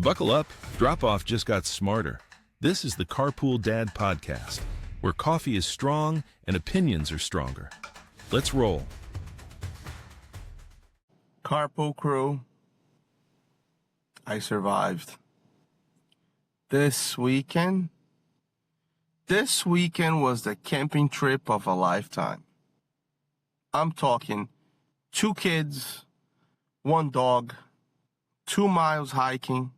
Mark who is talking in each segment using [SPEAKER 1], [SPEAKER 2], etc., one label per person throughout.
[SPEAKER 1] Buckle up, Drop-Off just got smarter. This is the Carpool Dad podcast, where coffee is strong and opinions are stronger. Let's roll.
[SPEAKER 2] Carpool crew, I survived. This weekend was the camping trip of a lifetime. I'm talking 2 kids, 1 dog, 2 miles hiking,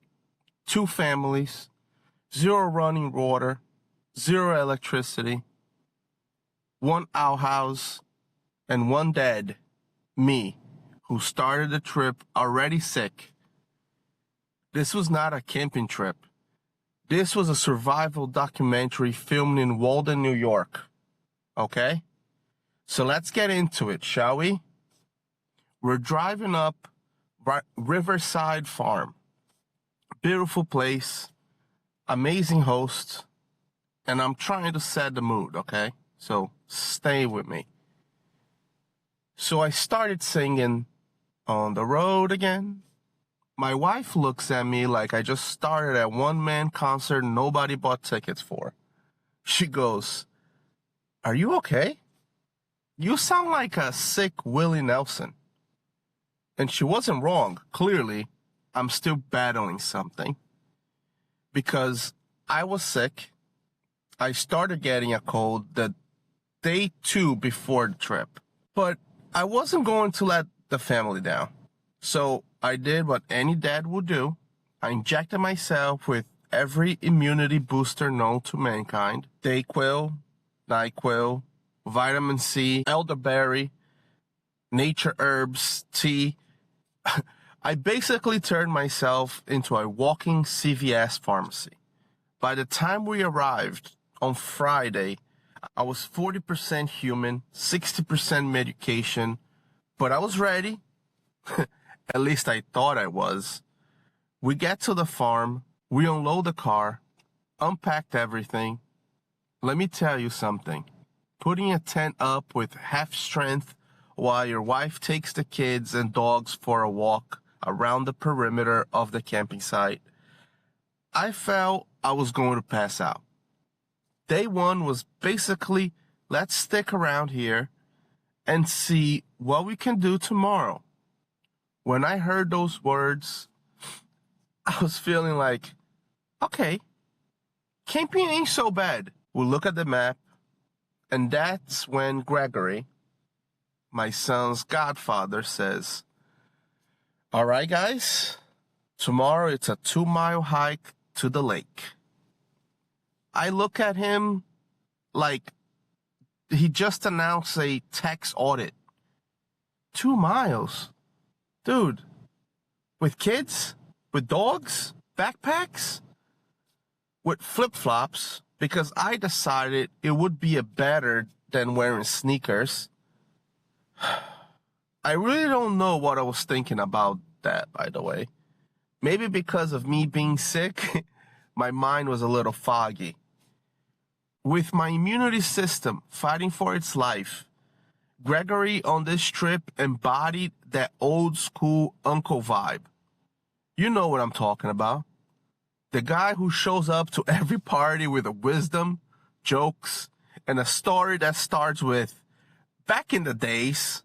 [SPEAKER 2] 2 families, 0 running water, 0 electricity, 1 outhouse, and 1 dad, me, who started the trip already sick. This was not a camping trip. This was a survival documentary filmed in Walden, New York. Okay? So let's get into it, shall we? We're driving up Riverside Farm. Beautiful place, amazing host, and I'm trying to set the mood, okay? So stay with me. So I started singing On the Road Again. My wife looks at me like I just started a one-man concert nobody bought tickets for. She goes, "Are you okay? You sound like a sick Willie Nelson." And she wasn't wrong. Clearly, I'm still battling something. Because I was sick. I started getting a cold the day 2 before the trip. But I wasn't going to let the family down. So I did what any dad would do. I injected myself with every immunity booster known to mankind. Dayquil, NyQuil, vitamin C, elderberry, nature herbs, tea. I basically turned myself into a walking CVS pharmacy. By the time we arrived on Friday, I was 40% human, 60% medication, but I was ready. At least I thought I was. We get to the farm, we unload the car, unpacked everything. Let me tell you something. Putting a tent up with half strength while your wife takes the kids and dogs for a walk around the perimeter of the camping site, I felt I was going to pass out. Day 1 was basically, let's stick around here and see what we can do tomorrow. When I heard those words, I was feeling like, okay, camping ain't so bad. We look at the map, and that's when Gregory, my son's godfather, says, "All right, guys, tomorrow it's a 2-mile hike to the lake." I look at him like he just announced a tax audit. 2 miles? Dude, with kids? With dogs? Backpacks? With flip-flops? Because I decided it would be better than wearing sneakers. I really don't know what I was thinking about that, by the way. Maybe because of me being sick, my mind was a little foggy. With my immunity system fighting for its life, Gregory on this trip embodied that old school uncle vibe. You know what I'm talking about. The guy who shows up to every party with a wisdom, jokes, and a story that starts with, "Back in the days."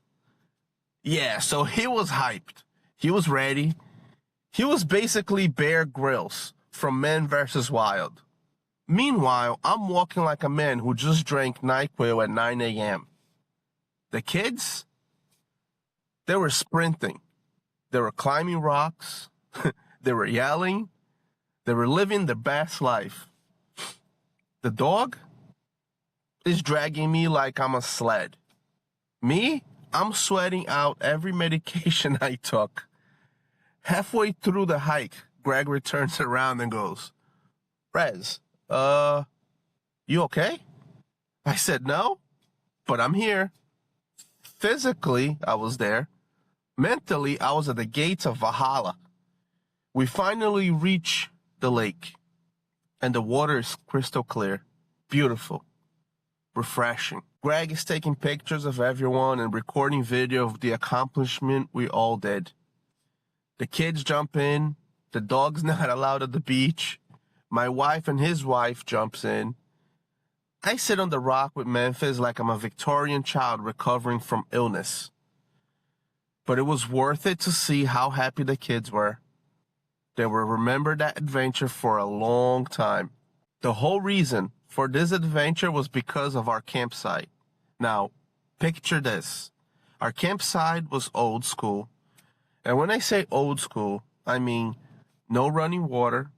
[SPEAKER 2] Yeah, so he was hyped. He was ready. He was basically Bear Grylls from Man vs. Wild. Meanwhile, I'm walking like a man who just drank NyQuil at 9 a.m. The kids, they were sprinting. They were climbing rocks. They were yelling. They were living their best life. The dog is dragging me like I'm a sled. Me, I'm sweating out every medication I took. Halfway through the hike, Gregory turns around and goes, "Rez, you okay?" I said, "No, but I'm here." Physically, I was there. Mentally, I was at the gates of Valhalla. We finally reach the lake, and the water is crystal clear, beautiful, refreshing. Greg is taking pictures of everyone and recording video of the accomplishment we all did. The kids jump in, The dog's not allowed at the beach. My wife and his wife jumps in. I sit on the rock with Memphis like I'm a Victorian child recovering from illness. But it was worth it to see how happy the kids were. They will remember that adventure for a long time. The whole reason for this adventure was because of our campsite. Now, picture this. Our campsite was old school. And when I say old school, I mean no running water,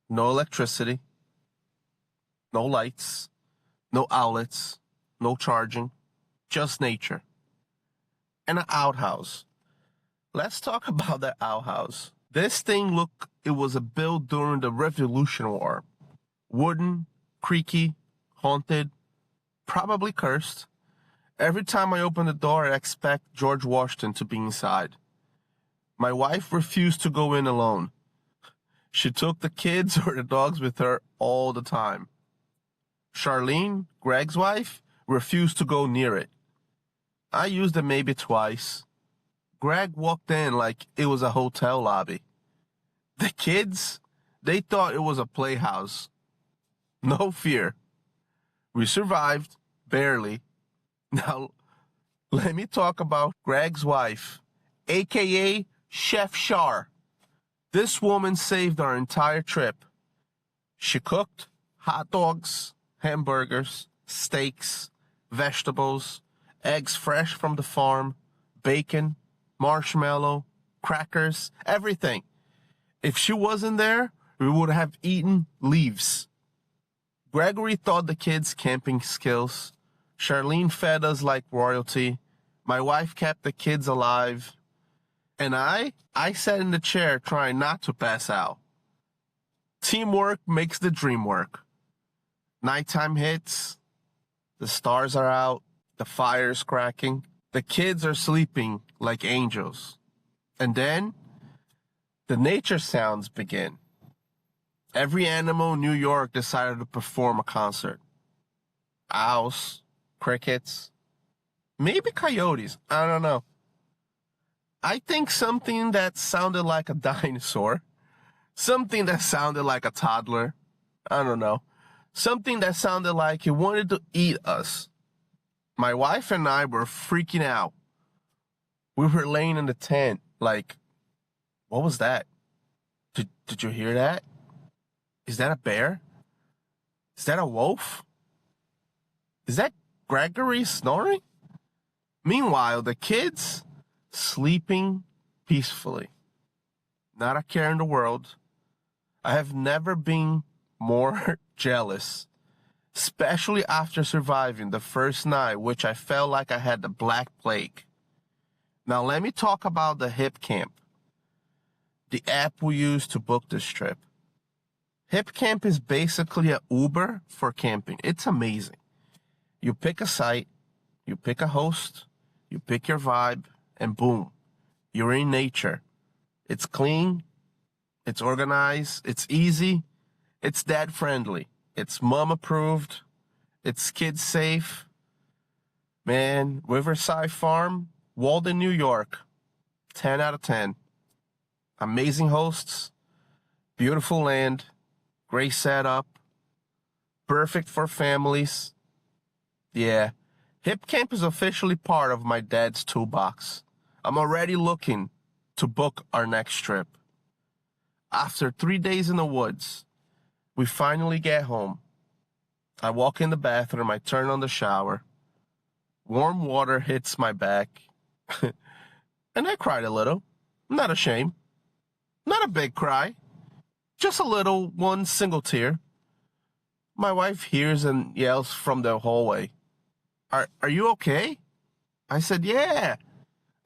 [SPEAKER 2] no electricity, no lights, no outlets, no charging, just nature. And an outhouse. Let's talk about that outhouse. This thing, look, it was built during the Revolution War. Wooden, creaky, haunted, probably cursed. Every time I open the door, I expect George Washington to be inside. My wife refused to go in alone. She took the kids or the dogs with her all the time. Charlene, Greg's wife, refused to go near it. I used it maybe twice. Greg walked in like it was a hotel lobby. The kids, they thought it was a playhouse. No fear. We survived, barely. Now, let me talk about Greg's wife, a.k.a. Chef Char. This woman saved our entire trip. She cooked hot dogs, hamburgers, steaks, vegetables, eggs fresh from the farm, bacon, marshmallow, crackers, everything. If she wasn't there, we would have eaten leaves. Gregory taught the kids camping skills. Charlene fed us like royalty. My wife kept the kids alive. And I sat in the chair trying not to pass out. Teamwork makes the dream work. Nighttime hits. The stars are out. The fire's cracking. The kids are sleeping like angels. And then the nature sounds begin. Every animal in New York decided to perform a concert. Owls, crickets, maybe coyotes, I don't know. I think something that sounded like a dinosaur, something that sounded like a toddler, I don't know, something that sounded like it wanted to eat us. My wife and I were freaking out. We were laying in the tent like, what was that? Did you hear that? Is that a bear? Is that a wolf? Is that Gregory snoring? Meanwhile, the kids sleeping peacefully. Not a care in the world. I have never been more jealous, especially after surviving the first night, which I felt like I had the Black Plague. Now let me talk about the Hip Camp, the app we use to book this trip. Hip Camp is basically an Uber for camping. It's amazing. You pick a site, you pick a host, you pick your vibe, and boom, you're in nature. It's clean, it's organized, it's easy, it's dad friendly, it's mom approved, it's kid safe. Man, Riverside Farm, Walden, New York, 10 out of 10. Amazing hosts, beautiful land, great setup, perfect for families. Yeah, Hip Camp is officially part of my dad's toolbox. I'm already looking to book our next trip. After 3 days in the woods, we finally get home. I walk in the bathroom, I turn on the shower. Warm water hits my back. And I cried a little. I'm not ashamed. Not a big cry. Just a little, one single tear. My wife hears and yells from the hallway, Are you okay? I said, yeah.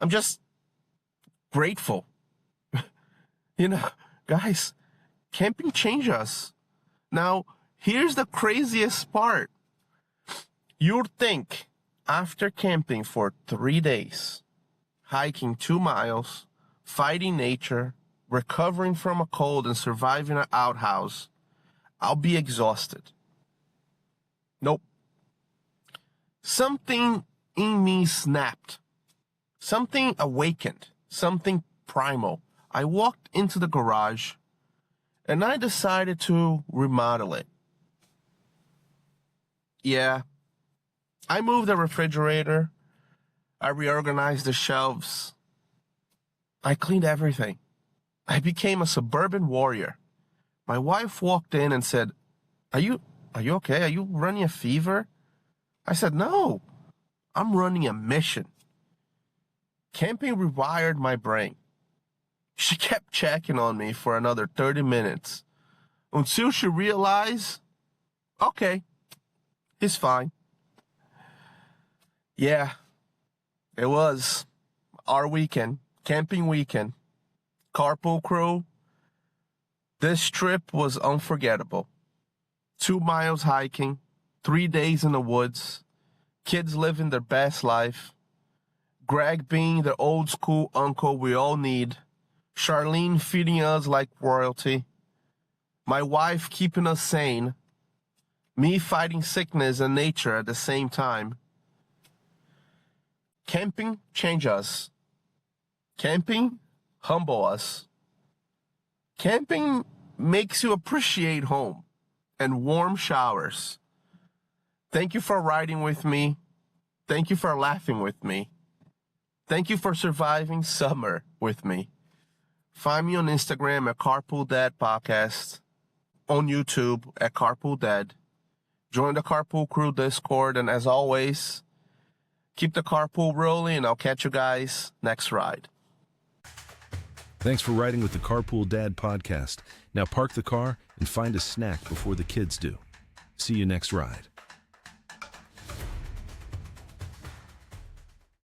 [SPEAKER 2] I'm just grateful. You know, guys, camping changed us. Now, here's the craziest part. You'd think after camping for 3 days, hiking 2 miles, fighting nature, recovering from a cold and surviving an outhouse, I'll be exhausted. Nope. Something in me snapped. Something awakened. Something primal. I walked into the garage and I decided to remodel it. Yeah, I moved the refrigerator. I reorganized the shelves. I cleaned everything. I became a suburban warrior. My wife walked in and said, Are you okay? Are you running a fever? I said, no, I'm running a mission. Camping rewired my brain. She kept checking on me for another 30 minutes until she realized, okay, he's fine. Yeah, it was our weekend, camping weekend, carpool crew. This trip was unforgettable. 2 miles hiking, 3 days in the woods, kids living their best life, Greg being the old school uncle we all need, Charlene feeding us like royalty, my wife keeping us sane, me fighting sickness and nature at the same time. Camping change us. Camping humble us. Camping makes you appreciate home and warm showers. Thank you for riding with me. Thank you for laughing with me. Thank you for surviving summer with me. Find me on Instagram at Carpool Dad Podcast, on YouTube at Carpool Dad. Join the Carpool Crew Discord, and as always, keep the carpool rolling, and I'll catch you guys next ride.
[SPEAKER 1] Thanks for riding with the Carpool Dad Podcast. Now park the car and find a snack before the kids do. See you next ride.